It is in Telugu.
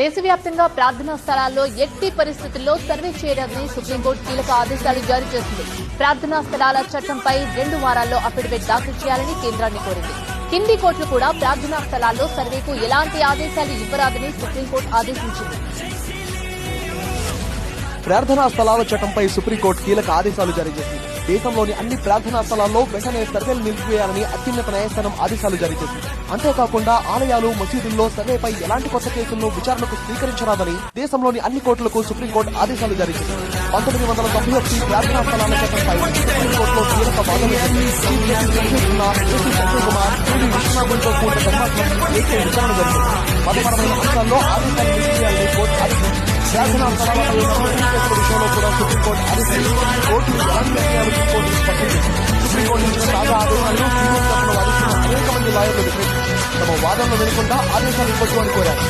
దేశవ్యాప్తంగా ప్రార్థనా స్థలాల్లో ఎట్టి పరిస్థితుల్లో సర్వే చేయాలని సుప్రీంకోర్టు కీలక ఆదేశాలు జారీ చేసింది. ప్రార్థనా స్థలాల చట్టంపై 2 వారాల్లో అఫిడవిట్ దాఖలు చేయాలని కేంద్రాన్ని కోరింది. కింది కోర్టులు కూడా ప్రార్థనా స్థలాల్లో సర్వేకు ఎలాంటి ఆదేశాలు ఇవ్వరాదని సుప్రీంకోర్టు ఆదేశించింది. ప్రార్థనా స్థలాల చట్టంపై సుప్రీంకోర్టు కీలక ఆదేశాలు జారీ చేసింది. దేశంలోని అన్ని ప్రార్థనా స్థలాల్లో వెంటనే సర్వేలు నిలిపివేయాలని అత్యున్నత న్యాయస్థానం ఆదేశాలు జారీ చేసింది. అంతేకాకుండా ఆలయాలు, మసీదుల్లో సర్వేపై ఎలాంటి కొత్త కేసులను విచారణకు స్వీకరించరాదని దేశంలోని అన్ని కోర్టులకు సుప్రీంకోర్టు ఆదేశాలు జారీ చేసింది. 1991 ప్రార్థనా స్థలాల చట్టంపై సుప్రీంకోర్టులో కీలక వాదనలు విచారణ జరిగింది. మతపరమైన అంశాల్లో ఆదేశాలు నిలిపివేయాలని కోర్టు ఆదేశించింది. ప్రార్థనా స్థలాలపై విషయంలో కూడా సుప్రీంకోర్టు ఆదేశాలు కోర్టులు ఎలాంటి నిర్ణయాలు తీసుకోవాలని స్పష్టం చేసింది. సుప్రీంకోర్టు ఇచ్చిన తాజా ఆదేశాలను సీనియర్ తరఫున వాదిస్తున్న అనేక మంది లాయర్లు తమ వాదనలు వినకుండా ఆదేశాలు ఇవ్వద్దు అని కోరారు.